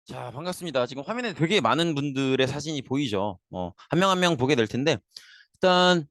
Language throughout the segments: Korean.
자, 반갑습니다. 지금 화면에 되게 많은 분들의 사진이 보이죠. 한 명 한 명 보게 될 텐데, 일단,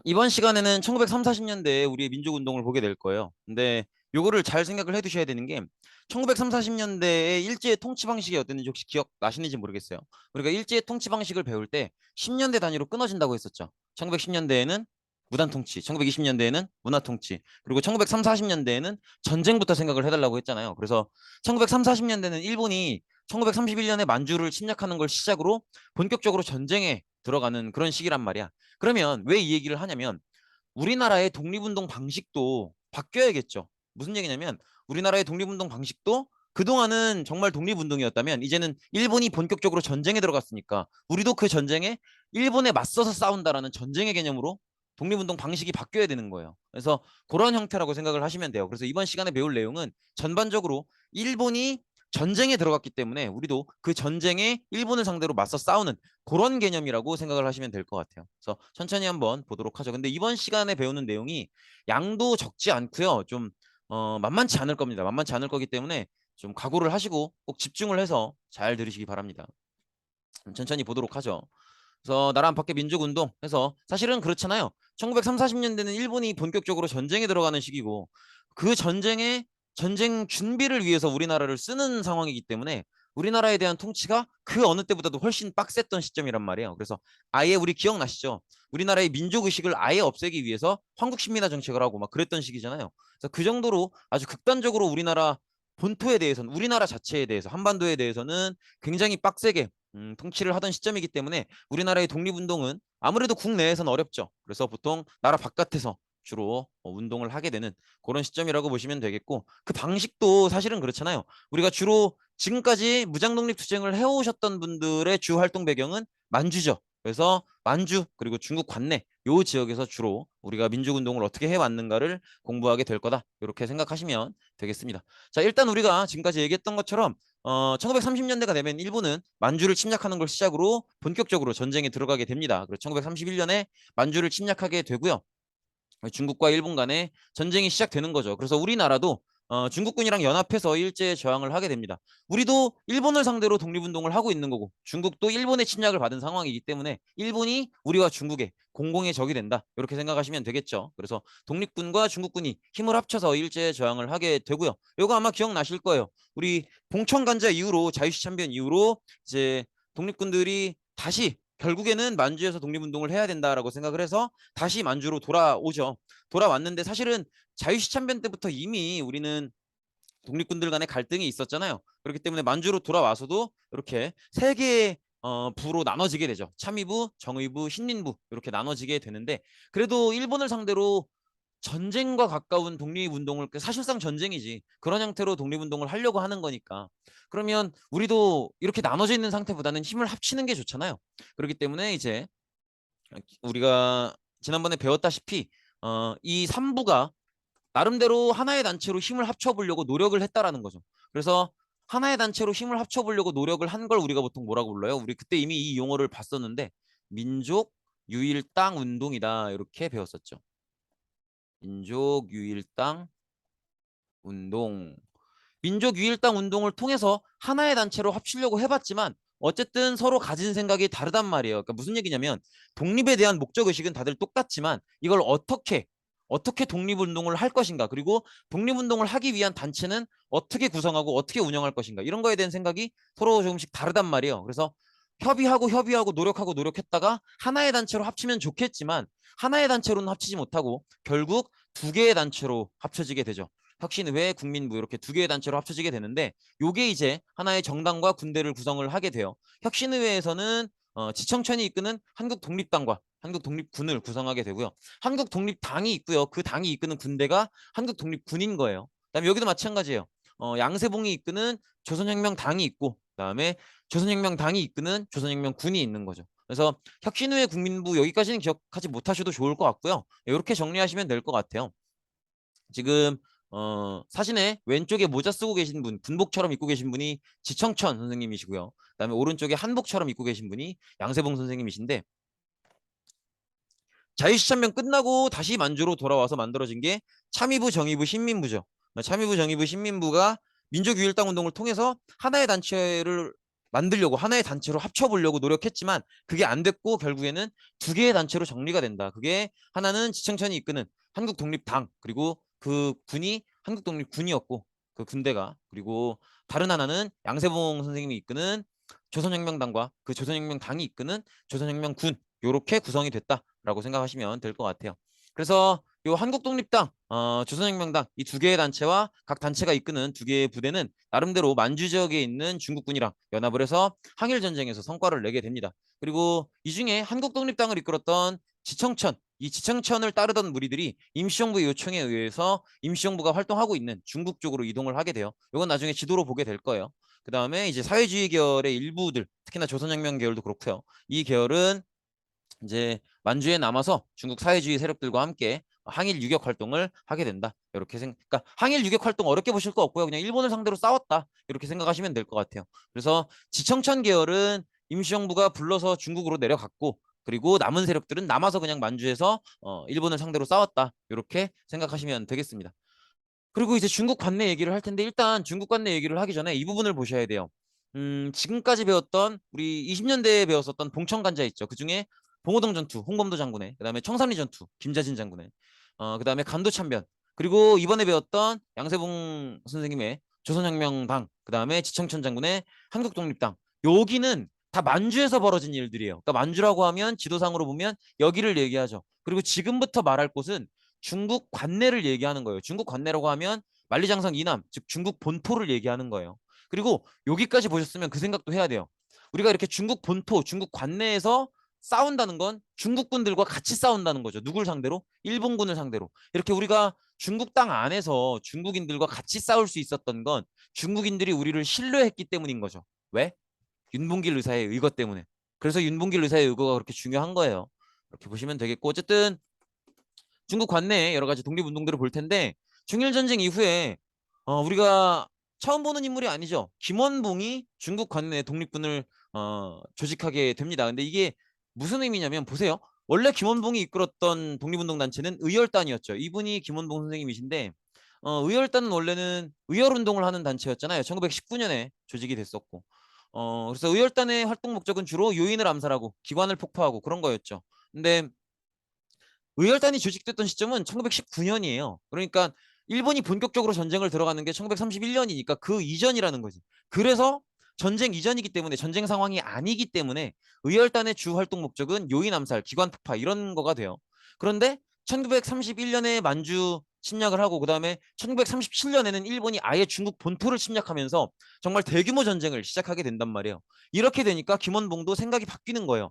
이번 시간에는 1930, 40년대에 우리의 민족운동을 보게 될 거예요. 근데 요거를 잘 생각을 해 두셔야 되는 게, 1930, 40년대의 일제의 통치 방식이 어땠는지 혹시 기억나시는지 모르겠어요. 우리가 일제의 통치 방식을 배울 때 10년대 단위로 끊어진다고 했었죠. 1910년대에는 무단 통치, 1920년대에는 문화 통치, 그리고 1930, 40년대에는 전쟁부터 생각을 해달라고 했잖아요. 그래서 1930, 40년대는 일본이 1931년에 만주를 침략하는 걸 시작으로 본격적으로 전쟁에 들어가는 그런 시기란 말이야. 그러면 왜 이 얘기를 하냐면 우리나라의 독립운동 방식도 바뀌어야겠죠. 무슨 얘기냐면 우리나라의 독립운동 방식도 그동안은 정말 독립운동이었다면 이제는 일본이 본격적으로 전쟁에 들어갔으니까 우리도 그 전쟁에 일본에 맞서서 싸운다라는 전쟁의 개념으로 독립운동 방식이 바뀌어야 되는 거예요. 그래서 그런 형태라고 생각을 하시면 돼요. 그래서 이번 시간에 배울 내용은 전반적으로 일본이 전쟁에 들어갔기 때문에 우리도 그 전쟁에 일본을 상대로 맞서 싸우는 그런 개념이라고 생각을 하시면 될 것 같아요. 그래서 천천히 한번 보도록 하죠. 근데 이번 시간에 배우는 내용이 양도 적지 않고요. 좀 만만치 않을 겁니다. 만만치 않을 거기 때문에 좀 각오를 하시고 꼭 집중을 해서 잘 들으시기 바랍니다. 천천히 보도록 하죠. 그래서 나라 안팎의 민족운동 해서 사실은 그렇잖아요. 1930, 40년대는 일본이 본격적으로 전쟁에 들어가는 시기고 그 전쟁 준비를 위해서 우리나라를 쓰는 상황이기 때문에 우리나라에 대한 통치가 그 어느 때보다도 훨씬 빡셌던 시점이란 말이에요. 그래서 아예 우리 기억나시죠? 우리나라의 민족의식을 아예 없애기 위해서 황국신민화 정책을 하고 막 그랬던 시기잖아요. 그래서 그 정도로 아주 극단적으로 우리나라 본토에 대해서는 우리나라 자체에 대해서 한반도에 대해서는 굉장히 빡세게 통치를 하던 시점이기 때문에 우리나라의 독립운동은 아무래도 국내에서는 어렵죠. 그래서 보통 나라 바깥에서 주로 운동을 하게 되는 그런 시점이라고 보시면 되겠고 그 방식도 사실은 그렇잖아요. 우리가 주로 지금까지 무장독립투쟁을 해오셨던 분들의 주 활동 배경은 만주죠. 그래서 만주 그리고 중국 관내 요 지역에서 주로 우리가 민족운동을 어떻게 해왔는가를 공부하게 될 거다. 이렇게 생각하시면 되겠습니다. 자, 일단 우리가 지금까지 얘기했던 것처럼 1930년대가 되면 일본은 만주를 침략하는 걸 시작으로 본격적으로 전쟁에 들어가게 됩니다. 그리고 1931년에 만주를 침략하게 되고요. 중국과 일본 간의 전쟁이 시작되는 거죠. 그래서 우리나라도 중국군이랑 연합해서 일제 저항을 하게 됩니다. 우리도 일본을 상대로 독립운동을 하고 있는 거고 중국도 일본의 침략을 받은 상황이기 때문에 일본이 우리와 중국의 공공의 적이 된다. 이렇게 생각하시면 되겠죠. 그래서 독립군과 중국군이 힘을 합쳐서 일제 저항을 하게 되고요. 이거 아마 기억나실 거예요. 우리 봉천간자 이후로 자유시 참변 이후로 이제 독립군들이 다시 결국에는 만주에서 독립운동을 해야 된다라고 생각을 해서 다시 만주로 돌아오죠. 돌아왔는데 사실은 자유시참변 때부터 이미 우리는 독립군들 간의 갈등이 있었잖아요. 그렇기 때문에 만주로 돌아와서도 이렇게 세 개의 부로 나눠지게 되죠. 참의부, 정의부, 신민부 이렇게 나눠지게 되는데 그래도 일본을 상대로 전쟁과 가까운 독립운동을 사실상 전쟁이지 그런 형태로 독립운동을 하려고 하는 거니까 그러면 우리도 이렇게 나눠져 있는 상태보다는 힘을 합치는 게 좋잖아요. 그렇기 때문에 이제 우리가 지난번에 배웠다시피 이 3부가 나름대로 하나의 단체로 힘을 합쳐보려고 노력을 했다라는 거죠. 그래서 하나의 단체로 힘을 합쳐보려고 노력을 한 걸 우리가 보통 뭐라고 불러요? 우리 그때 이미 이 용어를 봤었는데 민족 유일당 운동이다 이렇게 배웠었죠. 민족 유일당 운동. 민족 유일당 운동을 통해서 하나의 단체로 합치려고 해봤지만 어쨌든 서로 가진 생각이 다르단 말이에요. 그러니까 무슨 얘기냐면 독립에 대한 목적의식은 다들 똑같지만 이걸 어떻게 독립운동을 할 것인가 그리고 독립운동을 하기 위한 단체는 어떻게 구성하고 어떻게 운영할 것인가 이런 거에 대한 생각이 서로 조금씩 다르단 말이에요. 그래서 협의하고 노력하고 노력했다가 하나의 단체로 합치면 좋겠지만 하나의 단체로는 합치지 못하고 결국 두 개의 단체로 합쳐지게 되죠. 혁신의회, 국민부 이렇게 두 개의 단체로 합쳐지게 되는데 요게 이제 하나의 정당과 군대를 구성을 하게 돼요. 혁신의회에서는 지청천이 이끄는 한국독립당과 한국독립군을 구성하게 되고요. 한국독립당이 있고요. 그 당이 이끄는 군대가 한국독립군인 거예요. 그다음에 여기도 마찬가지예요. 양세봉이 이끄는 조선혁명당이 있고 그다음에 조선혁명당이 이끄는 조선혁명군이 있는 거죠. 그래서 혁신의회 국민부 여기까지는 기억하지 못하셔도 좋을 것 같고요. 이렇게 정리하시면 될 것 같아요. 지금 사진에 왼쪽에 모자 쓰고 계신 분, 군복처럼 입고 계신 분이 지청천 선생님이시고요. 그다음에 오른쪽에 한복처럼 입고 계신 분이 양세봉 선생님이신데 자유시chan명 끝나고 다시 만주로 돌아와서 만들어진 게 참의부, 정의부, 신민부죠. 참의부, 정의부, 신민부가 민족유일당 운동을 통해서 하나의 단체를 만들려고 하나의 단체로 합쳐보려고 노력했지만 그게 안 됐고 결국에는 두 개의 단체로 정리가 된다. 그게 하나는 지청천이 이끄는 한국독립당 그리고 그 군이 한국독립군이었고 그 군대가 그리고 다른 하나는 양세봉 선생님이 이끄는 조선혁명당과 그 조선혁명당이 이끄는 조선혁명군 요렇게 구성이 됐다라고 생각하시면 될 것 같아요. 그래서 요 한국독립당, 조선혁명당 이 두 개의 단체와 각 단체가 이끄는 두 개의 부대는 나름대로 만주 지역에 있는 중국군이랑 연합을 해서 항일 전쟁에서 성과를 내게 됩니다. 그리고 이 중에 한국독립당을 이끌었던 지청천, 이 지청천을 따르던 무리들이 임시정부의 요청에 의해서 임시정부가 활동하고 있는 중국 쪽으로 이동을 하게 돼요. 이건 나중에 지도로 보게 될 거예요. 그 다음에 이제 사회주의 계열의 일부들, 특히나 조선혁명 계열도 그렇고요. 이 계열은 이제 만주에 남아서 중국 사회주의 세력들과 함께 항일 유격 활동을 하게 된다. 이렇게 그러니까 항일 유격 활동 어렵게 보실 거 없고요. 그냥 일본을 상대로 싸웠다. 이렇게 생각하시면 될 것 같아요. 그래서 지청천 계열은 임시정부가 불러서 중국으로 내려갔고 그리고 남은 세력들은 남아서 그냥 만주에서 일본을 상대로 싸웠다. 이렇게 생각하시면 되겠습니다. 그리고 이제 중국 관내 얘기를 할 텐데 일단 중국 관내 얘기를 하기 전에 이 부분을 보셔야 돼요. 지금까지 배웠던 우리 20년대에 배웠었던 봉천관자 있죠. 그중에 봉오동 전투 홍범도 장군의 그다음에 청산리 전투 김자진 장군의 그다음에 간도 참변 그리고 이번에 배웠던 양세봉 선생님의 조선혁명당 그다음에 지청천 장군의 한국독립당 여기는 다 만주에서 벌어진 일들이에요. 그러니까 만주라고 하면 지도상으로 보면 여기를 얘기하죠. 그리고 지금부터 말할 곳은 중국 관내를 얘기하는 거예요. 중국 관내라고 하면 만리장성 이남, 즉 중국 본토를 얘기하는 거예요. 그리고 여기까지 보셨으면 그 생각도 해야 돼요. 우리가 이렇게 중국 본토, 중국 관내에서 싸운다는 건 중국군들과 같이 싸운다는 거죠. 누굴 상대로? 일본군을 상대로. 이렇게 우리가 중국 땅 안에서 중국인들과 같이 싸울 수 있었던 건 중국인들이 우리를 신뢰했기 때문인 거죠. 왜? 윤봉길 의사의 의거 때문에. 그래서 윤봉길 의사의 의거가 그렇게 중요한 거예요. 이렇게 보시면 되겠고 어쨌든 중국 관내에 여러 가지 독립운동들을 볼 텐데 중일전쟁 이후에 우리가 처음 보는 인물이 아니죠. 김원봉이 중국 관내 독립군을 조직하게 됩니다. 근데 이게 무슨 의미냐면 보세요. 원래 김원봉이 이끌었던 독립운동 단체는 의열단이었죠. 이분이 김원봉 선생님이신데 의열단은 원래는 의열운동을 하는 단체였잖아요. 1919년에 조직이 됐었고 그래서 의열단의 활동 목적은 주로 요인을 암살하고 기관을 폭파하고 그런 거였죠. 근데 의열단이 조직됐던 시점은 1919년이에요. 그러니까 일본이 본격적으로 전쟁을 들어가는 게 1931년이니까 그 이전이라는 거지. 그래서 전쟁 이전이기 때문에 전쟁 상황이 아니기 때문에 의열단의 주 활동 목적은 요인 암살, 기관 폭파 이런 거가 돼요. 그런데 1931년에 만주 침략을 하고 그다음에 1937년에는 일본이 아예 중국 본토를 침략하면서 정말 대규모 전쟁을 시작하게 된단 말이에요. 이렇게 되니까 김원봉도 생각이 바뀌는 거예요.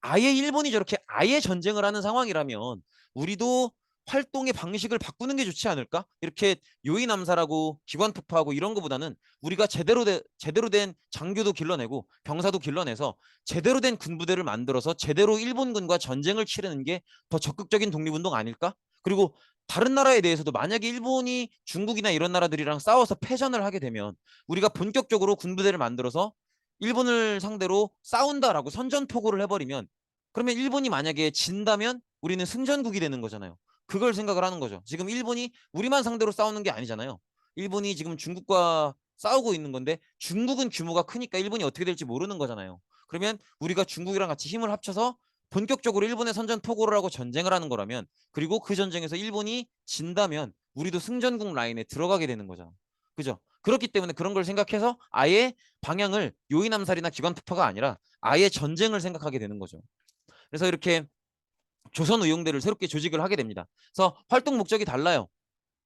아예 일본이 저렇게 아예 전쟁을 하는 상황이라면 우리도 활동의 방식을 바꾸는 게 좋지 않을까? 이렇게 요인 암살하고 기관 폭파하고 이런 거보다는 우리가 제대로 된 장교도 길러내고 병사도 길러내서 제대로 된 군부대를 만들어서 제대로 일본군과 전쟁을 치르는 게 더 적극적인 독립운동 아닐까? 그리고 다른 나라에 대해서도 만약에 일본이 중국이나 이런 나라들이랑 싸워서 패전을 하게 되면 우리가 본격적으로 군부대를 만들어서 일본을 상대로 싸운다라고 선전포고를 해버리면 그러면 일본이 만약에 진다면 우리는 승전국이 되는 거잖아요. 그걸 생각을 하는 거죠. 지금 일본이 우리만 상대로 싸우는 게 아니잖아요. 일본이 지금 중국과 싸우고 있는 건데 중국은 규모가 크니까 일본이 어떻게 될지 모르는 거잖아요. 그러면 우리가 중국이랑 같이 힘을 합쳐서 본격적으로 일본의 선전포고를 하고 전쟁을 하는 거라면 그리고 그 전쟁에서 일본이 진다면 우리도 승전국 라인에 들어가게 되는 거잖아. 그죠? 그렇기 때문에 그런 걸 생각해서 아예 방향을 요인 암살이나 기관 폭파가 아니라 아예 전쟁을 생각하게 되는 거죠. 그래서 이렇게 조선의용대를 새롭게 조직을 하게 됩니다. 그래서 활동 목적이 달라요.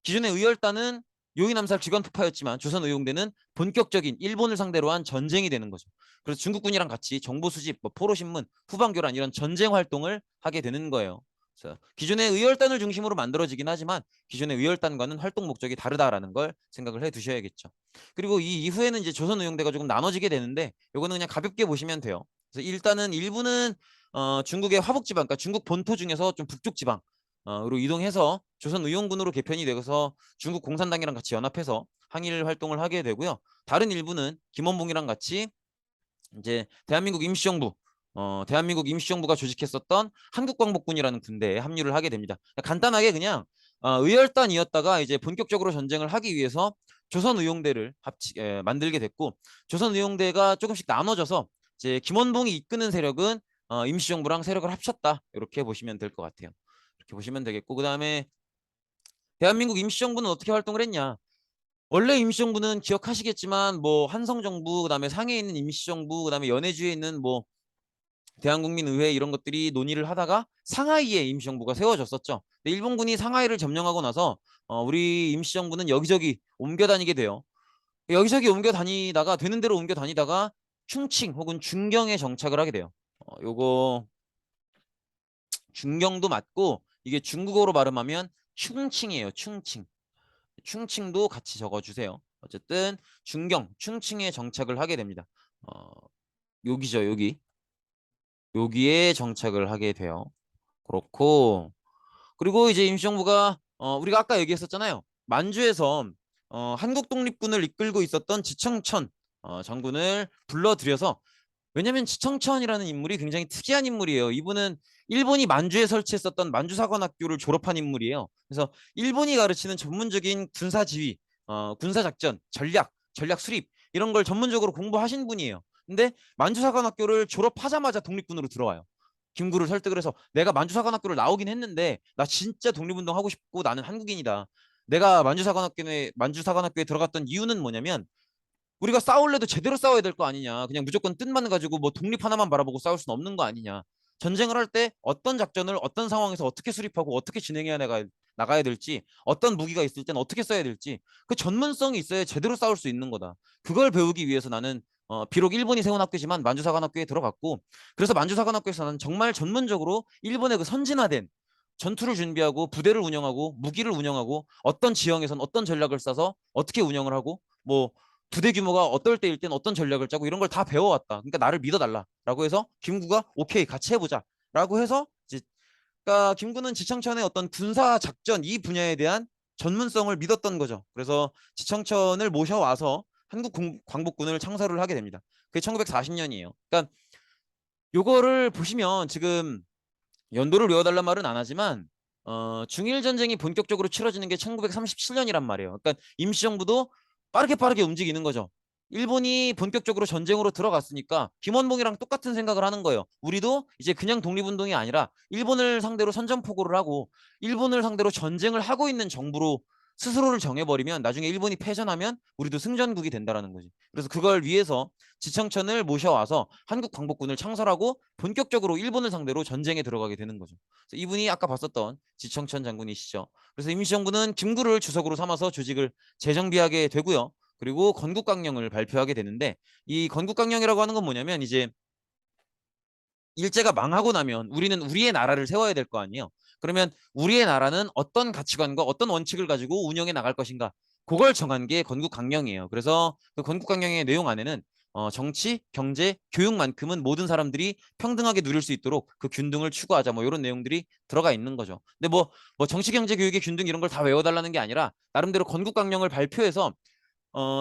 기존의 의열단은 요인 암살 기관 폭파였지만 조선의용대는 본격적인 일본을 상대로 한 전쟁이 되는 거죠. 그래서 중국군이랑 같이 정보 수집, 포로신문, 후방교란 이런 전쟁 활동을 하게 되는 거예요. 그래서 기존의 의열단을 중심으로 만들어지긴 하지만 기존의 의열단과는 활동 목적이 다르다라는 걸 생각을 해 두셔야겠죠. 그리고 이 이후에는 이제 조선의용대가 조금 나눠지게 되는데 이거는 그냥 가볍게 보시면 돼요. 그래서 일단은 일부는 중국의 화북지방, 그러니까 중국 본토 중에서 좀 북쪽 지방으로 이동해서 조선의용군으로 개편이 되어서 중국 공산당이랑 같이 연합해서 항일 활동을 하게 되고요. 다른 일부는 김원봉이랑 같이 이제 대한민국 임시정부가 조직했었던 한국광복군이라는 군대에 합류를 하게 됩니다. 간단하게 그냥 의열단이었다가 이제 본격적으로 전쟁을 하기 위해서 조선의용대를 만들게 됐고, 조선의용대가 조금씩 나눠져서 이제 김원봉이 이끄는 세력은 임시정부랑 세력을 합쳤다, 이렇게 보시면 될 것 같아요. 이렇게 보시면 되겠고, 그 다음에 대한민국 임시정부는 어떻게 활동을 했냐? 원래 임시정부는 기억하시겠지만 뭐 한성정부, 그다음에 상해에 있는 임시정부, 그다음에 연해주에 있는 뭐 대한국민의회 이런 것들이 논의를 하다가 상하이에 임시정부가 세워졌었죠. 근데 일본군이 상하이를 점령하고 나서 우리 임시정부는 여기저기 옮겨 다니게 돼요. 여기저기 옮겨 다니다가 되는 대로 옮겨 다니다가 충칭 혹은 중경에 정착을 하게 돼요. 요거 중경도 맞고 이게 중국어로 발음하면 충칭이에요. 충칭. 충칭도 같이 적어주세요. 어쨌든 중경, 충칭에 정착을 하게 됩니다. 어, 여기죠, 여기. 여기에 정착을 하게 돼요. 그렇고, 그리고 이제 임시정부가 우리가 아까 얘기했었잖아요. 만주에서 한국 독립군을 이끌고 있었던 지청천 장군을 불러들여서, 왜냐면 지청천이라는 인물이 굉장히 특이한 인물이에요. 이분은 일본이 만주에 설치했었던 만주사관학교를 졸업한 인물이에요. 그래서 일본이 가르치는 전문적인 군사 지휘, 군사 작전, 전략 수립 이런 걸 전문적으로 공부하신 분이에요. 근데 만주사관학교를 졸업하자마자 독립군으로 들어와요. 김구를 설득을 해서 내가 만주사관학교를 나오긴 했는데 나 진짜 독립운동 하고 싶고 나는 한국인이다. 내가 만주사관학교에 들어갔던 이유는 뭐냐면 우리가 싸울래도 제대로 싸워야 될 거 아니냐. 그냥 무조건 뜻만 가지고 뭐 독립 하나만 바라보고 싸울 수는 없는 거 아니냐. 전쟁을 할 때 어떤 작전을 어떤 상황에서 어떻게 수립하고 어떻게 진행해야 나가야 될지, 어떤 무기가 있을 땐 어떻게 써야 될지, 그 전문성이 있어야 제대로 싸울 수 있는 거다. 그걸 배우기 위해서 나는 비록 일본이 세운 학교지만 만주사관학교에 들어갔고, 그래서 만주사관학교에서 나는 정말 전문적으로 일본의 그 선진화된 전투를 준비하고 부대를 운영하고 무기를 운영하고 어떤 지형에선 어떤 전략을 짜서 어떻게 운영을 하고 뭐 부대 규모가 어떨 때일 땐 어떤 전략을 짜고 이런 걸 다 배워왔다. 그러니까 나를 믿어달라라고 해서 김구가 오케이 같이 해보자라고 해서 이제 그러니까 김구는 지청천의 어떤 군사 작전 이 분야에 대한 전문성을 믿었던 거죠. 그래서 지청천을 모셔와서 한국 광복군을 창설을 하게 됩니다. 그게 1940년이에요. 그러니까 요거를 보시면 지금 연도를 외워달란 말은 안 하지만 중일 전쟁이 본격적으로 치러지는 게 1937년이란 말이에요. 그러니까 임시정부도 빠르게 움직이는 거죠. 일본이 본격적으로 전쟁으로 들어갔으니까 김원봉이랑 똑같은 생각을 하는 거예요. 우리도 이제 그냥 독립운동이 아니라 일본을 상대로 선전포고를 하고 일본을 상대로 전쟁을 하고 있는 정부로 스스로를 정해버리면 나중에 일본이 패전하면 우리도 승전국이 된다라는 거지. 그래서 그걸 위해서 지청천을 모셔와서 한국 광복군을 창설하고 본격적으로 일본을 상대로 전쟁에 들어가게 되는 거죠. 그래서 이분이 아까 봤었던 지청천 장군이시죠. 그래서 임시정부는 김구를 주석으로 삼아서 조직을 재정비하게 되고요. 그리고 건국강령을 발표하게 되는데 이 건국강령이라고 하는 건 뭐냐면 이제 일제가 망하고 나면 우리는 우리의 나라를 세워야 될 거 아니에요. 그러면 우리의 나라는 어떤 가치관과 어떤 원칙을 가지고 운영해 나갈 것인가, 그걸 정한 게 건국강령이에요. 그래서 그 건국강령의 내용 안에는 정치, 경제, 교육만큼은 모든 사람들이 평등하게 누릴 수 있도록 그 균등을 추구하자 뭐 이런 내용들이 들어가 있는 거죠. 근데 뭐 정치, 경제, 교육의 균등 이런 걸 다 외워달라는 게 아니라 나름대로 건국강령을 발표해서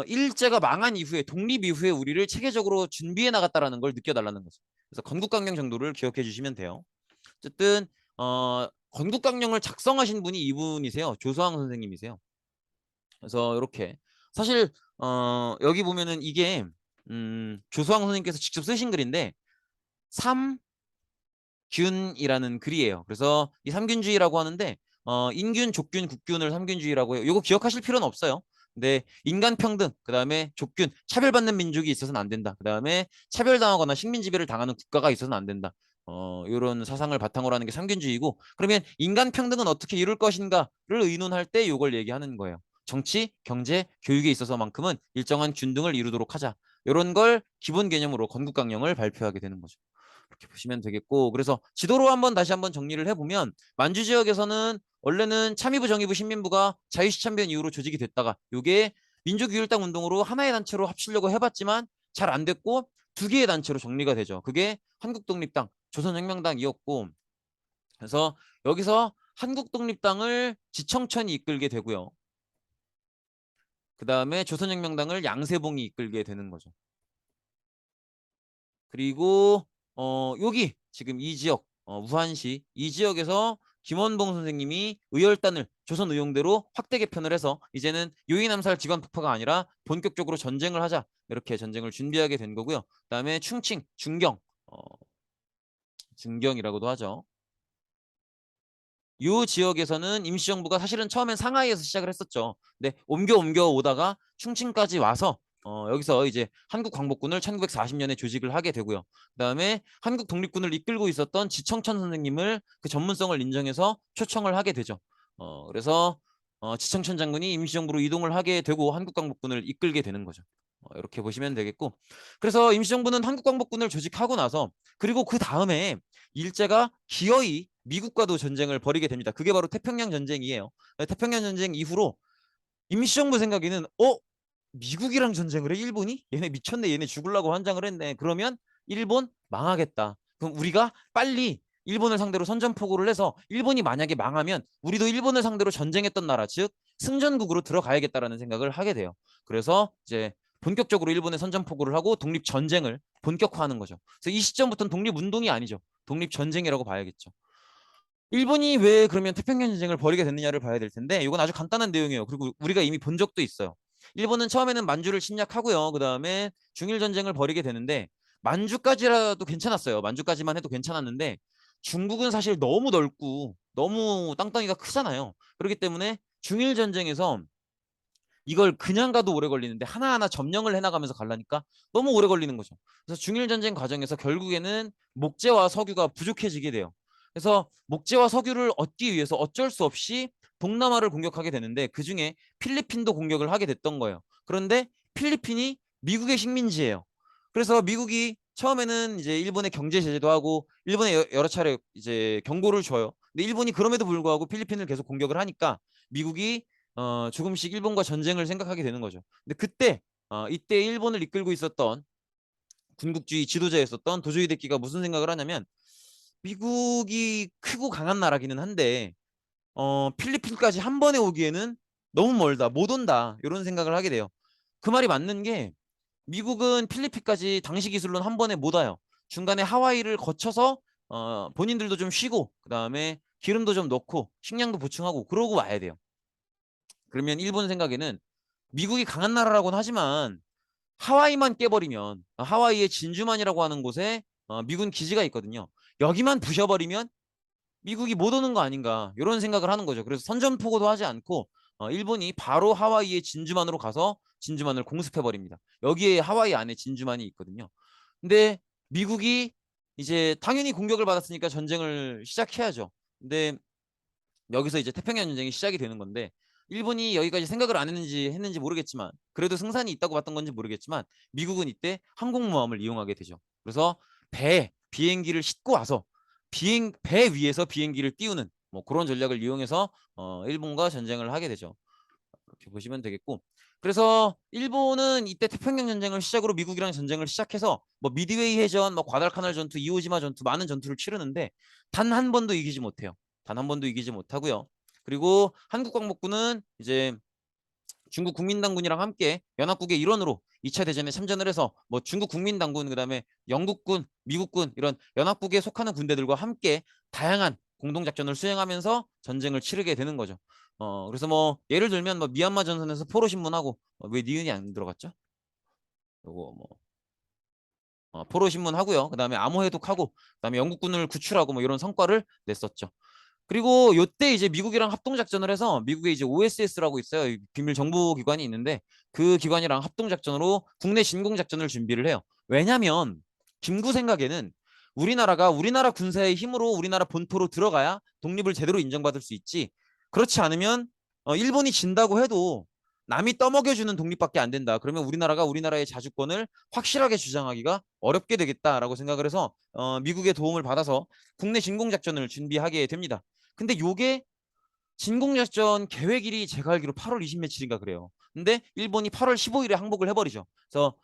일제가 망한 이후에 독립 이후에 우리를 체계적으로 준비해 나갔다라는 걸 느껴달라는 거죠. 그래서 건국강령 정도를 기억해 주시면 돼요. 어쨌든 건국강령을 작성하신 분이 이분이세요. 조수왕 선생님이세요. 그래서 이렇게 사실 여기 보면은 이게 조수왕 선생님께서 직접 쓰신 글인데 삼균이라는 글이에요. 그래서 이 삼균주의라고 하는데 인균, 족균, 국균을 삼균주의라고 해요. 이거 기억하실 필요는 없어요. 근데 인간 평등, 그다음에 족균, 차별받는 민족이 있어서는 안 된다. 그다음에 차별당하거나 식민지배를 당하는 국가가 있어서는 안 된다. 이런 사상을 바탕으로 하는 게 삼균주의고, 그러면 인간 평등은 어떻게 이룰 것인가를 의논할 때 이걸 얘기하는 거예요. 정치, 경제, 교육에 있어서만큼은 일정한 균등을 이루도록 하자. 이런 걸 기본 개념으로 건국강령을 발표하게 되는 거죠. 이렇게 보시면 되겠고, 그래서 지도로 다시 한번 정리를 해보면 만주 지역에서는 원래는 참의부, 정의부, 신민부가 자유시참변 이후로 조직이 됐다가 이게 민주규율당 운동으로 하나의 단체로 합치려고 해봤지만 잘 안 됐고 두 개의 단체로 정리가 되죠. 그게 한국독립당, 조선혁명당이었고, 그래서 여기서 한국독립당을 지청천이 이끌게 되고요. 그 다음에 조선혁명당을 양세봉이 이끌게 되는 거죠. 그리고 여기 지금 이 지역 우한시 이 지역에서 김원봉 선생님이 의열단을 조선 의용대로 확대 개편을 해서 이제는 요인 암살 기관 폭파가 아니라 본격적으로 전쟁을 하자, 이렇게 전쟁을 준비하게 된 거고요. 그다음에 충칭, 중경, 중경이라고도 하죠. 이 지역에서는 임시정부가 사실은 처음엔 상하이에서 시작을 했었죠. 근데 옮겨 오다가 충칭까지 와서 여기서 이제 한국 광복군을 1940년에 조직을 하게 되고요. 그다음에 한국 독립군을 이끌고 있었던 지청천 선생님을 그 전문성을 인정해서 초청을 하게 되죠. 그래서 지청천 장군이 임시정부로 이동을 하게 되고 한국 광복군을 이끌게 되는 거죠. 이렇게 보시면 되겠고, 그래서 임시정부는 한국 광복군을 조직하고 나서, 그리고 그 다음에 일제가 기어이 미국과도 전쟁을 벌이게 됩니다. 그게 바로 태평양 전쟁이에요. 태평양 전쟁 이후로 임시정부 생각에는 미국이랑 전쟁을 해? 일본이? 얘네 미쳤네. 얘네 죽으려고 환장을 했네. 그러면 일본 망하겠다. 그럼 우리가 빨리 일본을 상대로 선전포고를 해서 일본이 만약에 망하면 우리도 일본을 상대로 전쟁했던 나라, 즉 승전국으로 들어가야겠다라는 생각을 하게 돼요. 그래서 이제 본격적으로 일본에 선전포고를 하고 독립전쟁을 본격화하는 거죠. 그래서 이 시점부터는 독립운동이 아니죠. 독립전쟁이라고 봐야겠죠. 일본이 왜 그러면 태평양 전쟁을 벌이게 됐느냐를 봐야 될 텐데, 이건 아주 간단한 내용이에요. 그리고 우리가 이미 본 적도 있어요. 일본은 처음에는 만주를 침략하고요. 그 다음에 중일 전쟁을 벌이게 되는데, 만주까지라도 괜찮았어요. 만주까지만 해도 괜찮았는데, 중국은 사실 너무 넓고 너무 땅덩이가 크잖아요. 그렇기 때문에 중일 전쟁에서 이걸 그냥 가도 오래 걸리는데 하나하나 점령을 해나가면서 가려니까 너무 오래 걸리는 거죠. 그래서 중일전쟁 과정에서 결국에는 목재와 석유가 부족해지게 돼요. 그래서 목재와 석유를 얻기 위해서 어쩔 수 없이 동남아를 공격하게 되는데, 그중에 필리핀도 공격을 하게 됐던 거예요. 그런데 필리핀이 미국의 식민지예요. 그래서 미국이 처음에는 이제 일본에 경제 제재도 하고 일본에 여러 차례 이제 경고를 줘요. 근데 일본이 그럼에도 불구하고 필리핀을 계속 공격을 하니까 미국이 조금씩 일본과 전쟁을 생각하게 되는 거죠. 근데 그때 이때 일본을 이끌고 있었던 군국주의 지도자였었던 도조 히데키가 무슨 생각을 하냐면, 미국이 크고 강한 나라기는 한데 필리핀까지 한 번에 오기에는 너무 멀다, 못 온다, 이런 생각을 하게 돼요. 그 말이 맞는 게, 미국은 필리핀까지 당시 기술로는 한 번에 못 와요. 중간에 하와이를 거쳐서 본인들도 좀 쉬고 그 다음에 기름도 좀 넣고 식량도 보충하고 그러고 와야 돼요. 그러면 일본 생각에는 미국이 강한 나라라고는 하지만 하와이만 깨버리면, 하와이의 진주만이라고 하는 곳에 미군 기지가 있거든요. 여기만 부셔버리면 미국이 못 오는 거 아닌가, 이런 생각을 하는 거죠. 그래서 선전포고도 하지 않고 일본이 바로 하와이의 진주만으로 가서 진주만을 공습해버립니다. 여기에 하와이 안에 진주만이 있거든요. 근데 미국이 이제 당연히 공격을 받았으니까 전쟁을 시작해야죠. 근데 여기서 이제 태평양 전쟁이 시작이 되는 건데, 일본이 여기까지 생각을 안 했는지 모르겠지만, 그래도 승산이 있다고 봤던 건지 모르겠지만, 미국은 이때 항공모함을 이용하게 되죠. 그래서 비행기를 싣고 와서 배 위에서 비행기를 띄우는 뭐 그런 전략을 이용해서 일본과 전쟁을 하게 되죠. 이렇게 보시면 되겠고, 그래서 일본은 이때 태평양 전쟁을 시작으로 미국이랑 전쟁을 시작해서 뭐 미드웨이 해전, 뭐 과달카날 전투, 이오지마 전투, 많은 전투를 치르는데 단 한 번도 이기지 못해요. 단 한 번도 이기지 못하고요. 그리고 한국 광복군은 이제 중국 국민당군이랑 함께 연합국의 일원으로 2차 대전에 참전을 해서 뭐 중국 국민당군, 그다음에 영국군, 미국군, 이런 연합국에 속하는 군대들과 함께 다양한 공동작전을 수행하면서 전쟁을 치르게 되는 거죠. 그래서 뭐 예를 들면 뭐 미얀마 전선에서 포로 신문하고, 왜 니은이 안 들어갔죠? 요거 뭐 포로 신문하고요. 그다음에 암호 해독하고 그다음에 영국군을 구출하고 뭐 이런 성과를 냈었죠. 그리고 요때 이제 미국이랑 합동작전을 해서, 미국에 이제 OSS라고 있어요. 비밀 정보기관이 있는데, 그 기관이랑 합동작전으로 국내 진공작전을 준비를 해요. 왜냐면 김구 생각에는 우리나라 군사의 힘으로 우리나라 본토로 들어가야 독립을 제대로 인정받을 수 있지, 그렇지 않으면 일본이 진다고 해도 남이 떠먹여주는 독립밖에 안 된다. 그러면 우리나라가 우리나라의 자주권을 확실하게 주장하기가 어렵게 되겠다라고 생각을 해서 미국의 도움을 받아서 국내 진공작전을 준비하게 됩니다. 근데 요게 진공작전 계획일이 제가 알기로 8월 20 며칠인가 그래요. 근데 일본이 8월 15일에 항복을 해버리죠. 그래서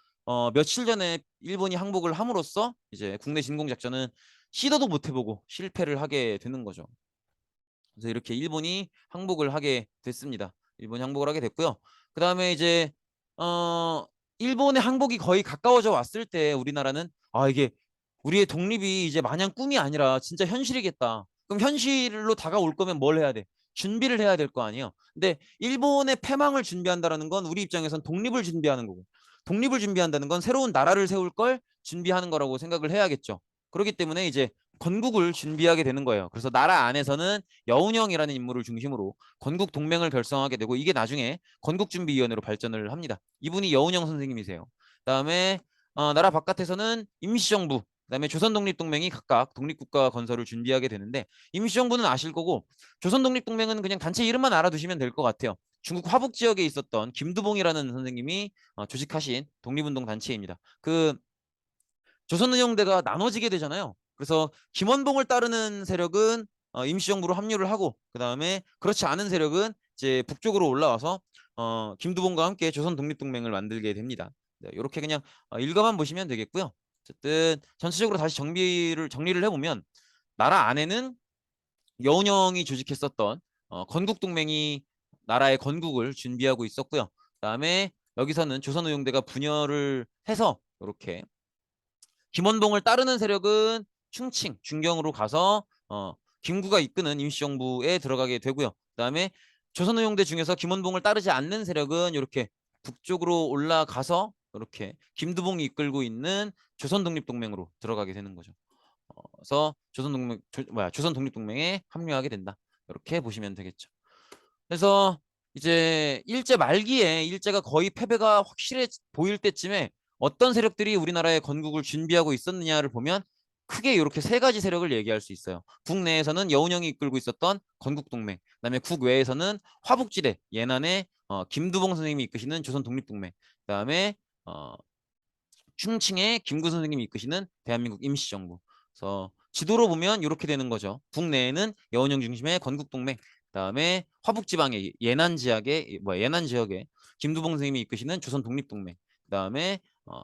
며칠 전에 일본이 항복을 함으로써 이제 국내 진공작전은 시도도 못 해보고 실패를 하게 되는 거죠. 그래서 이렇게 일본이 항복을 하게 됐습니다. 일본이 항복을 하게 됐고요. 그 다음에 이제 어 일본의 항복이 거의 가까워져 왔을 때 우리나라는 이게 우리의 독립이 이제 마냥 꿈이 아니라 진짜 현실이겠다. 그럼 현실로 다가올 거면 뭘 해야 돼? 준비를 해야 될 거 아니에요. 근데 일본의 패망을 준비한다라는 건 우리 입장에선 독립을 준비하는 거고, 독립을 준비한다는 건 새로운 나라를 세울 걸 준비하는 거라고 생각을 해야겠죠. 그렇기 때문에 이제 건국을 준비하게 되는 거예요. 그래서 나라 안에서는 여운형이라는 인물을 중심으로 건국 동맹을 결성하게 되고, 이게 나중에 건국준비위원회로 발전을 합니다. 이분이 여운형 선생님이세요. 그다음에 나라 바깥에서는 임시정부, 그다음에 조선독립동맹이 각각 독립국가 건설을 준비하게 되는데, 임시정부는 아실 거고, 조선독립동맹은 그냥 단체 이름만 알아두시면 될 것 같아요. 중국 화북 지역에 있었던 김두봉이라는 선생님이 조직하신 독립운동 단체입니다. 그 조선은행대가 나눠지게 되잖아요. 그래서 김원봉을 따르는 세력은 임시정부로 합류를 하고, 그 다음에 그렇지 않은 세력은 이제 북쪽으로 올라와서 김두봉과 함께 조선독립동맹을 만들게 됩니다. 네, 이렇게 그냥 일과만 보시면 되겠고요. 어쨌든 전체적으로 다시 정리를 해보면, 나라 안에는 여운형이 조직했었던 건국동맹이 나라의 건국을 준비하고 있었고요. 그다음에 여기서는 조선의용대가 분열을 해서 이렇게 김원봉을 따르는 세력은 충칭, 중경으로 가서 김구가 이끄는 임시정부에 들어가게 되고요. 그다음에 조선의용대 중에서 김원봉을 따르지 않는 세력은 이렇게 북쪽으로 올라가서 이렇게 김두봉이 이끌고 있는 조선독립동맹으로 들어가게 되는 거죠. 그래서 조선독립동맹에 합류하게 된다. 이렇게 보시면 되겠죠. 그래서 이제 일제 말기에, 일제가 거의 패배가 확실해 보일 때쯤에 어떤 세력들이 우리나라의 건국을 준비하고 있었느냐를 보면 크게 이렇게 세 가지 세력을 얘기할 수 있어요. 국내에서는 여운형이 이끌고 있었던 건국동맹, 그다음에 국외에서는 화북지대 예난의 김두봉 선생님이 이끄시는 조선독립동맹, 그다음에 어, 충칭의 김구 선생님이 이끄시는 대한민국 임시정부. 그래서 지도로 보면 이렇게 되는 거죠. 국내에는 여운형 중심의 건국동맹, 그다음에 화북지방의 예난 지역에 김두봉 선생님이 이끄시는 조선 독립동맹, 그다음에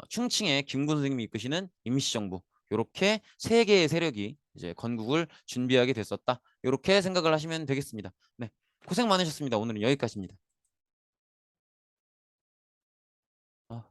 충칭의 김구 선생님이 이끄시는 임시정부. 이렇게 세 개의 세력이 이제 건국을 준비하게 됐었다. 이렇게 생각을 하시면 되겠습니다. 네, 고생 많으셨습니다. 오늘은 여기까지입니다. 아,